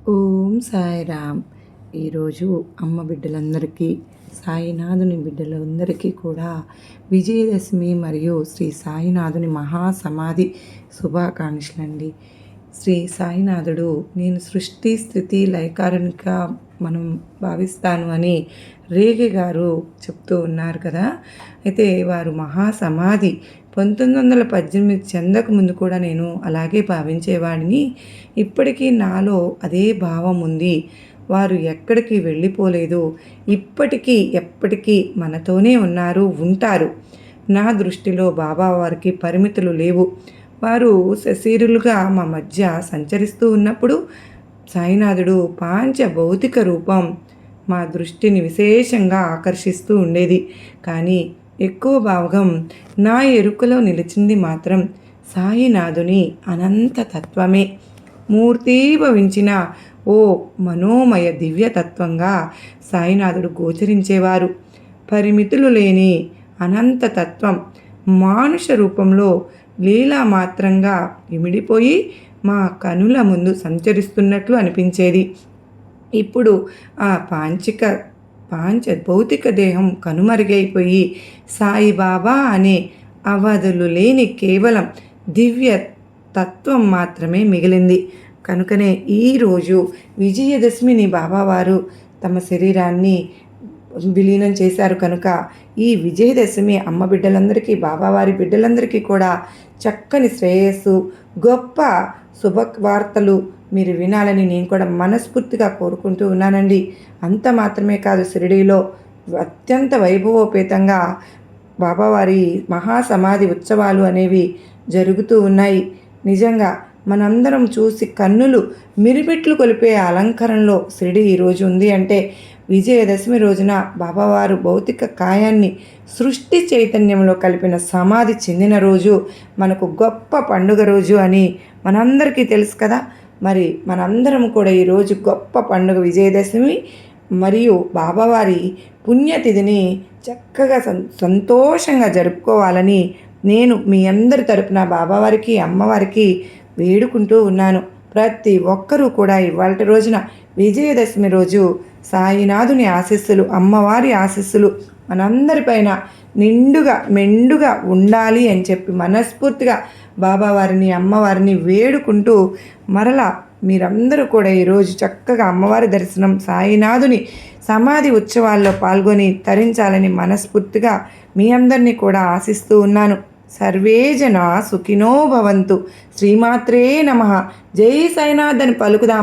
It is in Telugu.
ఓం సాయిరామ్. ఈరోజు అమ్మ బిడ్డలందరికీ, సాయినాథుని బిడ్డలందరికీ కూడా విజయదశమి మరియు శ్రీ సాయినాథుని మహాసమాధి శుభాకాంక్షలండి. శ్రీ సాయినాథుడు నేను సృష్టి స్థితి లయకారునిగా మనం భావిస్తాను అని రేగే గారు చెప్తూ ఉన్నారు కదా. అయితే వారు మహాసమాధి 1918 చెందక ముందు కూడా నేను అలాగే భావించేవాడిని. ఇప్పటికీ నాలో అదే భావం ఉంది. వారు ఎక్కడికి వెళ్ళిపోలేదు, ఇప్పటికీ ఎప్పటికీ మనతోనే ఉన్నారు, ఉంటారు. నా దృష్టిలో బాబా వారికి పరిమితులు లేవు. వారు సశరీరులుగా మా మధ్య సంచరిస్తూ ఉన్నప్పుడు సాయినాథుడు పాంచ భౌతిక రూపం మా దృష్టిని విశేషంగా ఆకర్షిస్తూ ఉండేది. కానీ ఎక్కువ భాగం నా ఎరుకలో నిలిచింది మాత్రం సాయినాథుని అనంత తత్వమే. మూర్తీభవించిన ఓ మనోమయ దివ్యతత్వంగా సాయినాథుడు గోచరించేవారు. పరిమితులు లేని అనంత తత్వం మానుష రూపంలో లీలామాత్రంగా ఇమిడిపోయి మా కనుల ముందు సంచరిస్తున్నట్లు అనిపించేది. ఇప్పుడు ఆ పాంచ భౌతిక దేహం కనుమరుగైపోయి సాయిబాబా అనే అవధులు లేని కేవలం దివ్య తత్వం మాత్రమే మిగిలింది. కనుకనే ఈరోజు విజయదశమిని బాబావారు తమ శరీరాన్ని విలీనం చేశారు. కనుక ఈ విజయదశమి అమ్మ బిడ్డలందరికీ, బాబావారి బిడ్డలందరికీ కూడా చక్కని శ్రేయస్సు, గొప్ప శుభవార్తలు మీరు వినాలని నేను కూడా మనస్ఫూర్తిగా కోరుకుంటూ ఉన్నానండి. అంత మాత్రమే కాదు, షిరిడీలో అత్యంత వైభవోపేతంగా బాబావారి మహాసమాధి ఉత్సవాలు అనేవి జరుగుతూ ఉన్నాయి. నిజంగా మనందరం చూసి కన్నులు మిరిపెట్లు కొలిపే అలంకరణలో షిరిడీ ఈరోజు ఉంది అంటే విజయదశమి రోజున బాబావారు భౌతిక కాయాన్ని సృష్టి చైతన్యంలో కలిపిన సమాధి చెందిన రోజు మనకు గొప్ప పండుగ రోజు అని మనందరికీ తెలుసు కదా. మరి మనందరం కూడా ఈరోజు గొప్ప పండుగ విజయదశమి మరియు బాబావారి పుణ్యతిథిని చక్కగా సంతోషంగా జరుపుకోవాలని నేను మీ అందరి తరపున బాబావారికి, అమ్మవారికి వేడుకుంటూ ఉన్నాను. ప్రతి ఒక్కరూ కూడా ఇవాళ రోజున విజయదశమి రోజు సాయినాథుని ఆశీస్సులు, అమ్మవారి ఆశీస్సులు మనందరిపైన నిండుగా మెండుగా ఉండాలి అని చెప్పి మనస్ఫూర్తిగా బాబావారిని, అమ్మవారిని వేడుకుంటూ మరలా మీరందరూ కూడా ఈరోజు చక్కగా అమ్మవారి దర్శనం, సాయినాథుని సమాధి ఉత్సవాల్లో పాల్గొని తరించాలని మనస్ఫూర్తిగా మీ అందరినీ కూడా ఆశిస్తూ ఉన్నాను. సర్వే జనా సుఖినో భవంతు. శ్రీమాత్రే నమః. జై సాయినాథ్ అని పలుకుదాం.